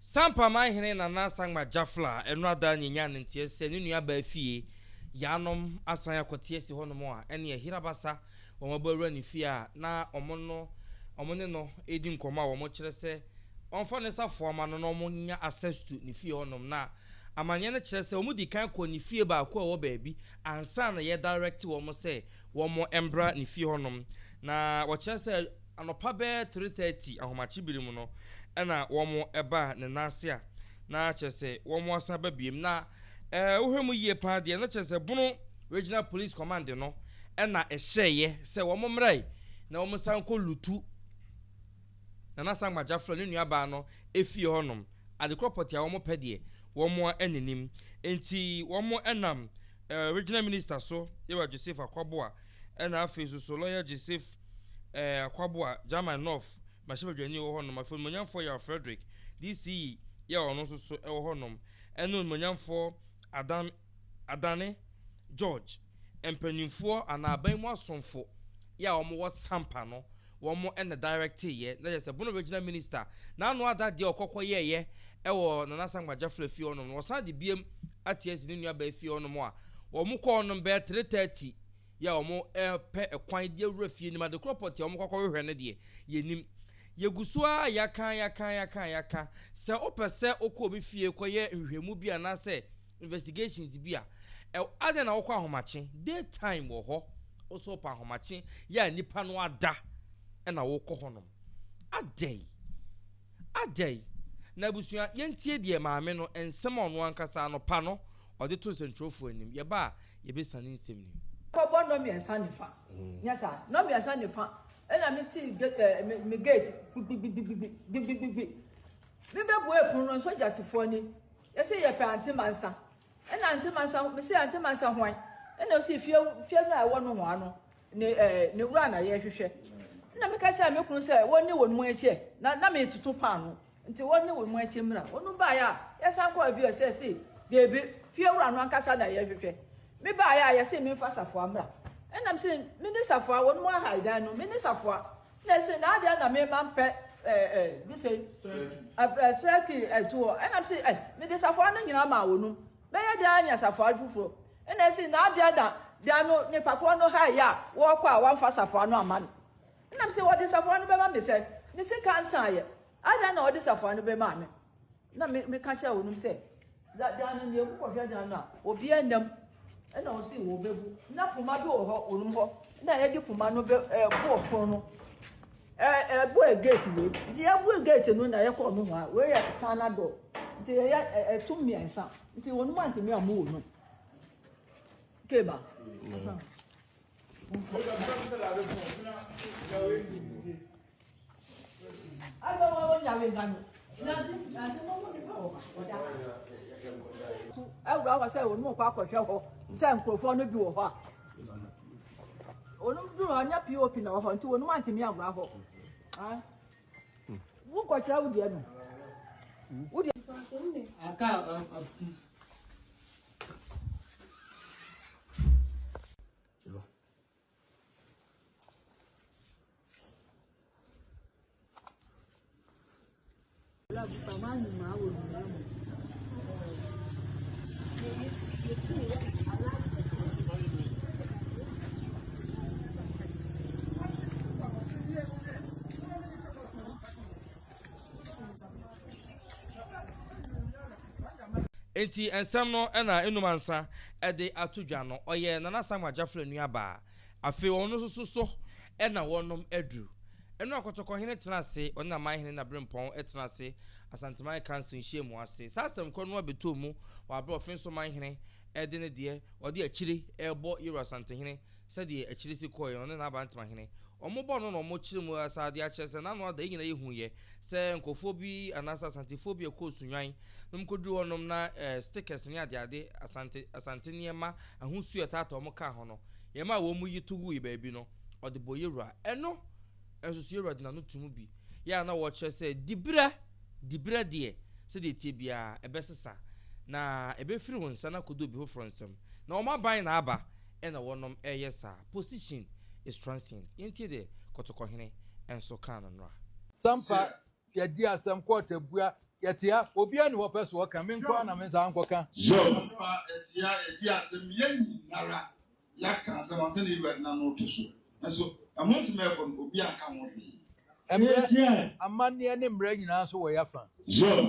Sampa my hene na Samgba Gyafla enrada nyinya ntie se ne nua ba fie yanom asan akotie si hono mo a ene ehirabasa wo mabawura ne fie a na omone no edi nkoma wo mo kire se onfa ne safo ama no no mo nya access to ne fie honom na amanye ne kire se wo di kan ko ne fie ba ko wo baabi ansa na ye direct wo mo se wo mo embra ne fie honom na wo kire se anopa be 3:30 ahomachi birimu no ena womo eba ne nase a na chese womo asa ba biem na wohwemu yie pa de na chese bunu regional police command no ena ehyeye se womo mrai na womo san ko lutu na Samgba Gyafla ne nua ba no efie honom ade property a womo pede womo ananim enti womo enam regional minister so yewa Joseph Akwabo ena afi so lawyer Joseph Akwabo German North Mashaba Dwani wo honom afo monyamfo ya Frederick DC ya ono so wo honom eno monyamfo Adane George empanimfo anaban mu asomfo ya omo wo Sampa no wo mo en director ye na just bono regional minister na anu ada de okokọ ye ewo na Samgba Gyafla fie honom wo sa de biem atiesi ne nua ba fie honom a wo mo kọ honom be 3:30 ya omo pe ekwan de wura fie ni ma de property omo kokọ hwehwe ne de yenim yegusua yaka se opese okobi fie koye nhwemu bia na se investigations bia ade na okọ ahomache daytime wo ho oso pa ahomache ya nipa no ada na wo kọ honom adai na busua yentie de maame no ensem ono ankasa no pa no ode to sentrofo anim ye ba ye be sane nsem ni ko no mi ensanifa nyasa no mi ensanifa ena mi ti mi gate bi be bo epun no so jasifo ni yesi ye pe antimansa ena antimansa mi se antimansa hwan ena so fie na wo no ho ano ne wura na ye hwehwe na me ka sha me kunu se woni wonu eche na me tutu pan nti woni wonu eche mra onu ba ya yesan kwa bi o se de bi fie wura no ankasa na ye hwehwe me ba ya yesi me fa safo amra ena me se minister for wonu mo haidan no minister for na se na dia na me mampe bi se aspect to ena me se minister for na nyina ma wonu be ya dia anya safo afufuro ena se na dia no ne pakwa no ha ya wo kwa a wan fa safo no amano ena me se wo de safo no be ma me se ni se cancer ye ada na wo de safo no be ma me na me ka cha wonu se dia no ne ko hwa dia no a obi anam ena o si wo bebu na puma bi wo ho onum ho na ye di puma no be bo pon no bo gate we di ye bo gate no na ye ko no ha we ye sana do di ye tum miensa nti wonu ma nti me amu wonu keba alo wo nya we ganu na ti mo ni pa o da tu awura wa se wonu mo kwa kwahwe ho se nkrofo no bi wo ho a onu duru anya pop na wo ho nti wonu ma nti me awura ho ah wo ko cha wo dia no wo dia aka la butamani mawo namo enti ensem no ena enumansa ede atodwa no oye na Samgba Gyafla nua ba afi onu so ena wonom adru enu akotoko hene tenase ona man hene na brempon etenase asanteman council nhyiemu ase sasem kro no betomu wa bro ofenso man hene ede ne de ode akire ebo yero asante hene se de akire si koye ona na abantema hene omobo no no mo kire mu asade a chese na no da yina yehuye se nkofo bi anasa asantefo bi ekosunwan num kodu wonom na stickers ne ade asante niema ahusu etata omo ka ho no yema wo mu yitugu iba no ode boyero eno enso yero de na no tumu bi ya na wo kire se dibra de se de tie bia ebesesa na ebefiri won sana kodo bi ho fronsem na o maban na aba ena wonom eyesa position is transient. Inti de kotoko hene enso kana no. Sampa ye di asem court abua ye tia obi ani wo peso ka me nkwa na me za nkoka Sampa etia edi asem ye nyinara ya kan se won se ne iwe na no to so so amonti me ko obi aka ho bi emre amane ne mra nyina so wo yafa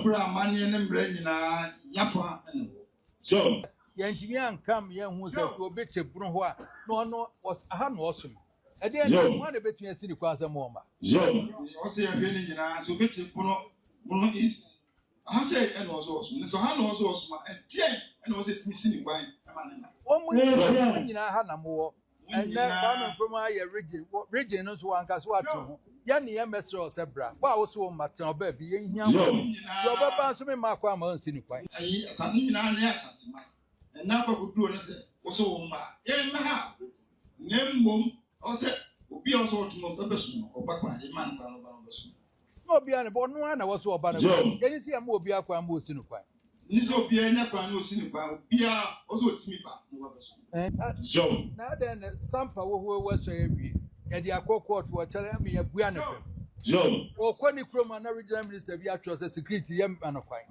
bra amane ne mra nyina yafa ene wo yantimi ankam ye hu se ko obi cheburu ho a no no was aha no osum ede ene mo na betu asini kwa asem o ma o se ye hwe ne nyina so beti puno east aha se ene oso osum ne so ha no oso osum ede ene o se timi sini kwan amane o mu nyina ha na mo and that from my region no so anka so ato ho ya ne ya mesro se bra ba wo so maten oba bi ye hia yo baba so me makwa ma nsini kwan ayi asani nyina ne asantima na ba kudu ne se wo so wo ma e me ha nembom o se obi o so otumo ba besu no oba kwa e man kwa no ba besu no obi ane bo no na wo so oba na ye ni se ya ma obi akwa ma osini kwan ni so obi anya kwa na osini kwan obi a o so otimi ba no ba besu na den Sampa wo so ewie ye di akoko to chere me ya bua ne fem o kwani kroma na regional minister bi atro se security yam anokwan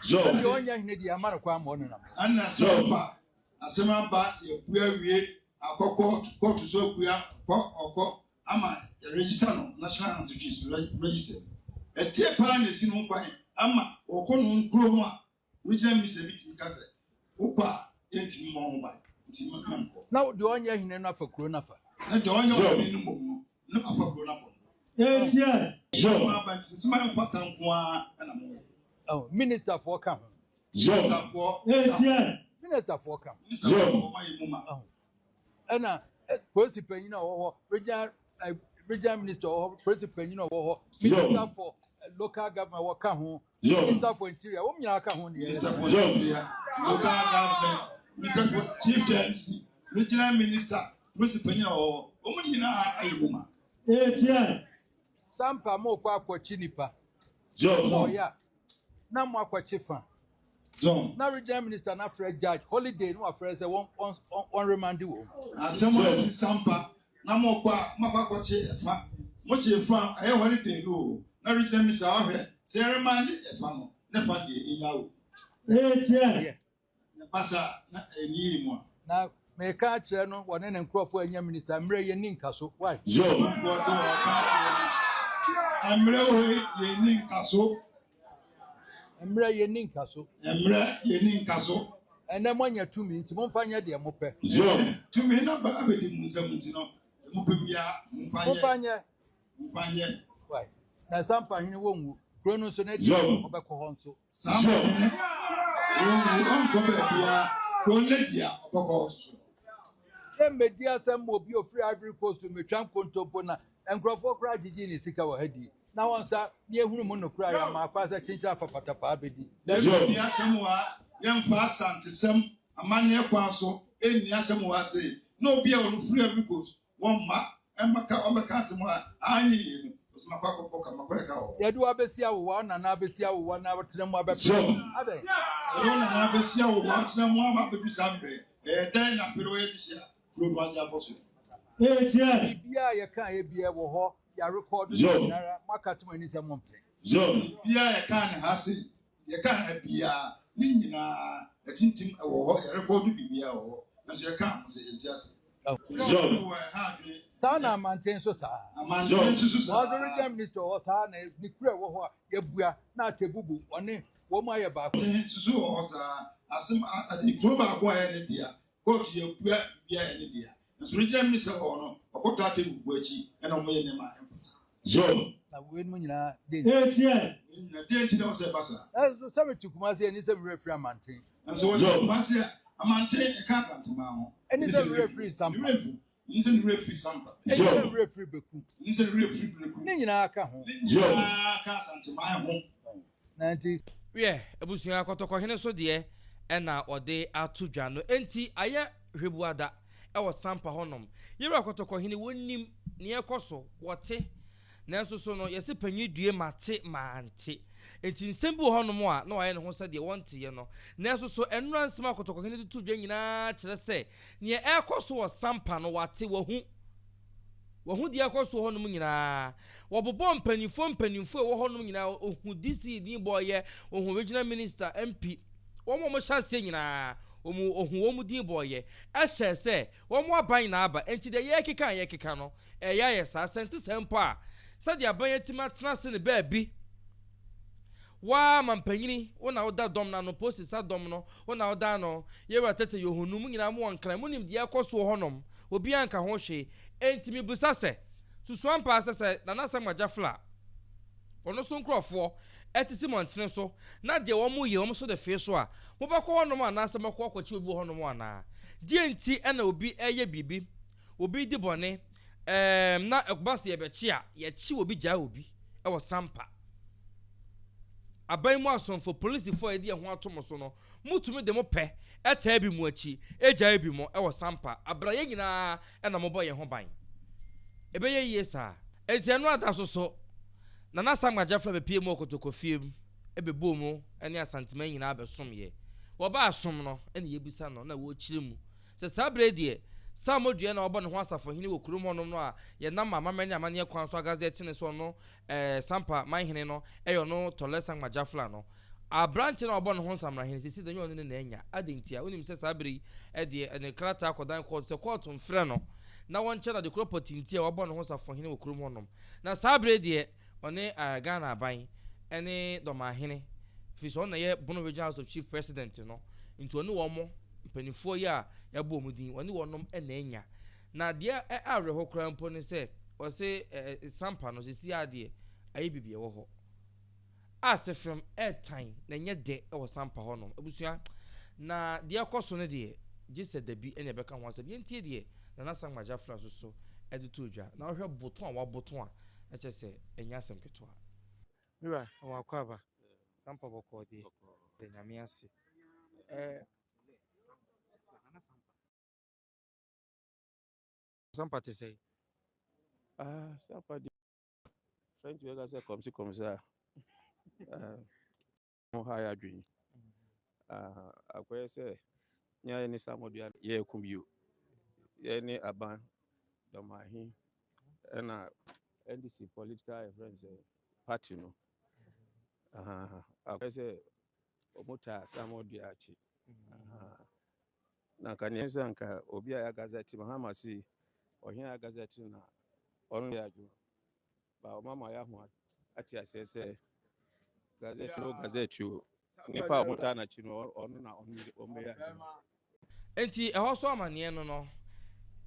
ye onya hine di amana kwa ma onena anna Sampa asema ba ye bua wie akoko court so bua oko ama register no national institute register etie pa ne sinu kwan ama okono kroma regional minister bi tikase ukwa enti mo ba enti mamko na de onya hine na fakuro na fa na de onya hine no mo no afakuro na bo ma ba sima en fata nko na mo oh minister for come minister for minister for come minister for ma yimuma ana police penyin na wo regional minister or police penyin na wo minister for local government wo ka ho minister for interior wo nya ka ho ne minister for interior local government minister for chieftaincy regional minister police penyin na wo mu nyina ayimuma Sampa mo kwa akwachi nipa ya na mo akwachi fa na regional minister na Fred judge holiday no afre say one remand wo asemo si Sampa na mo kwa makwachi fa mo che fa aye holiday no na regional minister ahwe say remand fa no na fa de nya wo na pasa na eni mu na me ka kire no wone ne nkrofo anya minister mre ye ni nkaso why for so amre wo ye ni nkaso mre ye ni nkaso ene mo nya tumi nti mo mfanya de mo pe tumi na ba abedi munsam nti no mo pe bia mfanye why na Sampa hini wo nwu kro no so na di obekọ ho nso Sampa ko be bia ko le dia obekọ so media asem obi ofri Ivory Coast me twam kontopo na enkrofo kra gigi ni sika wa hadi na wonsa ye hunu mu no kra ya ma akwa sa chincha papata pa abedi media asem wa yemfa Asante sem amane kwa so eni asem wa se na obi a onu free Ivory Coast won ma emaka omeka asem a anyi yenu osma kwa kokko kama kwa ka o yedu abesia wo na abesia wo na abetre mu abepe ade yedu na abesia wo na mu abebi sambre den na fero ye bisia bia ye kan ye bia wo ho ya record nara makato ani se mompe bia ye kan ha se ye kan bia ni nyina etintim wo ho ya record bibia wo na so ye kan se ye tiase sana maintain so sa amanten susu sa wa regional minister wo sa na ni kura wo ho ya bua na atebubu one wo ma ye ba susu wo sa asem adi global ko ya ne dia court ye bua bia ya ne dia na so regional minister ho no okota atebubu achi na mo ye ne ma na we no nyina de na de nti na se basa so some tukuma se ni se referee maintain na so wo mase amante e ka santuma ho any se referee Sampa ni se referee Sampa any se referee beku ni se referee beku ni nyina aka ho ka santuma ho na nti we ebusuya akotoko hene so de e na ode atudwa no enti aye hwebuada e wo Sampa honom yira akotoko hene wonim ne ekoso wote na so no yesi panyi due mate mante enti nsembu honom a na waye ne ho sɛ de wonte ye no na so enura nsem akotoko hene tutudwa nyina kyerɛ sɛ ne ekoso wo Sampa no wate wo hu wo hu de akoso ho no nyina wo bobo mpanifo wo ho no nyina ohu DC ni boye ohu regional minister MP wo mo chance nyina ohu wo mu din boye ehye se wo mo aban na aba enti de ye keka no eya ye sa sente sempo a se de aban yatima tena se ne ba bi wa mampanyini wona oda dom na no post sa dom no wona oda no ye wa tete yohunum nyina mo wankran munim de akoso honom obi anka ho hwe enti mi busa se susuampa asese na Samgba Gyafla ono so nkrofo etisi montene so na de wo mu ye wo so de fe so a mo bako honom ana se mako akwachi obi honom ana die enti na obi eye bibi obi di bone na ekbase ye bechi a ye chi obi gya obi e wo Sampa aban mu asonfo police for edi ho atom so no mutumi de mo pe eta bi mu achi eja bi mo e wo Sampa abraye nyina e na mo boye ho ban ebe ye yesa enti no ata so na Samgba Gyafla be pie mu okotokofiem ebe bomu ene asantema nyina abesom ye wo ba asom no ene yebusa no na wo chire mu se sabre die samodua na obo ne ho asafo hini wo kurom honom no a ye nam amamani amane kwan so agazeti ne so no Sampa manhene no eyo no Tolee Samgba Gyafla no abranche na obo ne ho samra hene sisi de nyo ne na enya adentia onim se sabre e de ne krata akodan court se court mfre no na wonche na de property ntia obo ne ho asafo hini wo kurom honom na sabre de one Ghana aban ene domahene fi so na ye Bono Regional House of Chief President no into one wo mo mpanifo ya ya bo mudin oni wonom na enya na de awre ho kran po ne se o se Sampa no se si ade ayi bibie wo ho asefem airtime na nye de wo Sampa ho no abusua na de akoso ne de gise dabi ene beka ho asem yentie de na Samgba Gyafla so edutu odwa na ohwe boton a waboton a eche se enya asem keto a mira wa kwaba Sampa boko de nyame ase Sampa te say Sampa di French we say comme ça mo haya dwen akwese say nya ni samodua ye kumbiu ye ni aban domahin na NDC political friends party no akwese say omota samodua chi na kanye sanka obi a gazette mahama si ohia gazette na onu ya ju ba mama ya ho ati asese gazette nipa omota na chi no onu na onu ya enti eho so amane no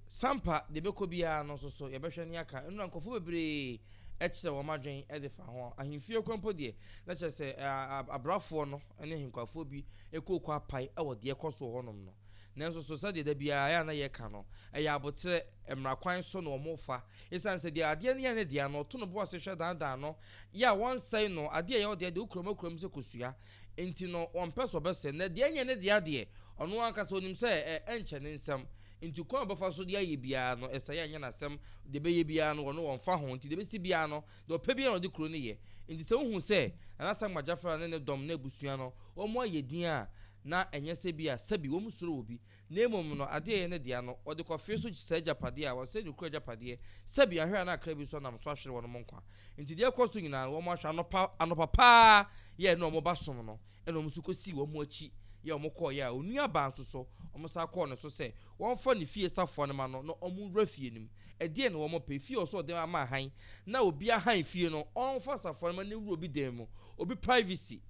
Sampa de beko bia no so ye behwe ne aka enu nkofo bebre ekire wo madwen e de fa ho ahemfie kwampo de na che se abrafo no ene hinkafo bi ekokwa pai e wo de ekoso honom no nanso so sade da bia ya na ye ka no ya abotre emrakwan so no omofa esanse de ade ne ya ne dia no to no bo asehwe dan no ya won sai no ade ya de ukrom se kosua enti no on peso be se na de anya ne dia de ono anka so onim se enche ne nsam enti ko obofa so de aye bia no esa ya anya na sem de be ye bia no ono won fa ho enti de be si bia no de opa bia no de kro ne ye enti se hu se na Samgba Gyafla ne dom na busua no omo aye din a na enye se bia sabi wo musuro obi na emom no ade ye ne dia no ode kofe so se japade a wo se ne kura japade sabi ahwe na akra bi so nam so ahwere wo no monkwa enti de koso nyina wo mo ahwa no papa ye no mo basom no eno mo sukosi wo mo achi ye mo kọ ya onua ba nso so omo sa kọ no so se won fa ne fie safo ne ma no no omo wura fie nim ede ne wo mo pe fie so de ma han na obi a han fie no on fa safo ne ma ne wura obi dem mo obi privacy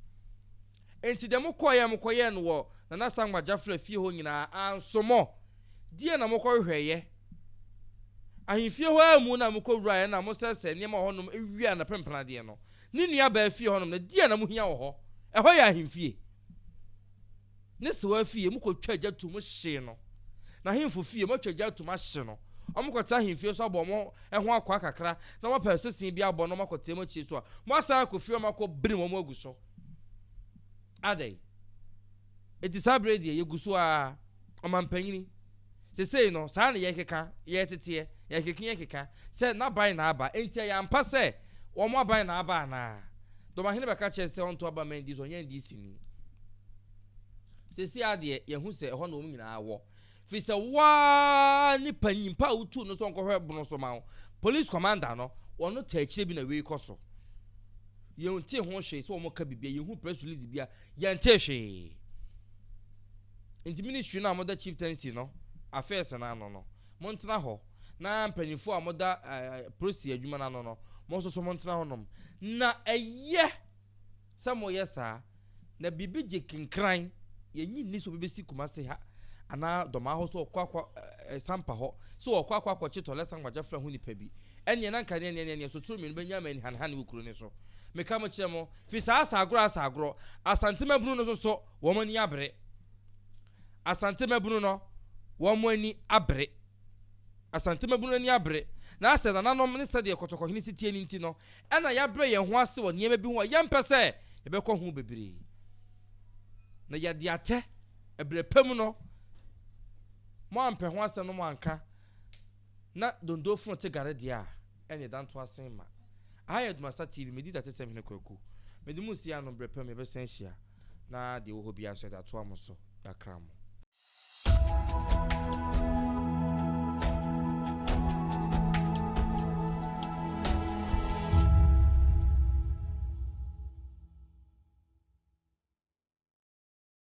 enti de mo kọ ya no wo na Samgba Gyafla fie ho nyina ansomo die na mo kọ hweye ahemfie ho amu na mo kọ wura ya na mo sese ne ma honom ewia na pempena de no ne nua ba fie honom na die na mo hia wo ho eho ya ahemfie ne se wa fie mu ko twaja tu mu hye no na hemfo fie mo twaja tu ma hye no omo ko ta hemfie so abo mo eho akwa kakra na mo pa sesen bi abo no mo ko te mo chi so a mo asa ko fie mo ko biri mo agu so adai etisabre die ye guso a omampanyini sesei no saa ne ye keka ye tete ye keka se na ban na aba enti ya mpa se wo mo ban na aba na do ma hene be ka che se on to aba man di so nya ndi sini sesi ade ye hu se ho na o nyina awo fi se wa ni panyimpa utu no so nko hwe bono so ma police commander no ono ta akire bi na we ikoso ye ntie ho hwe so omo ka bibia ye hu press release bia ye ntie hwe inti ministry na moda chieftaincy no affairs na no montena ho na mpanifo a moda police adwuma na no mo so montena ho nom na eye samo yesa na bibi je kinkran ye nyi ni so bebesi kumase ha ana doma ho so kwakwa sampa ho so kwakwa che Tolee Samgba Gyafla hu nipa bi enye na nka ne so turu mi benya mani han wukuru ne so meka mo kire mo fi sa asagro asante mabunu no so wo mani abre asante mabunu no wo mani abre asante mabunu ni abre na ase na nanom ne sede kotoko hini sitie ni nti no ena ya bre ye ho ase wo niema bi ho ye mpese ye be ko hu bebere na ya diate ebre pam no mo ampe ho ase no mo anka na dondo fun te gare dia ene danto asen ma ADUMASA TV medi da tesem ne kwaku medi musia no bre pam ye be san hia na de wo ho bia so da to amoso ya kramo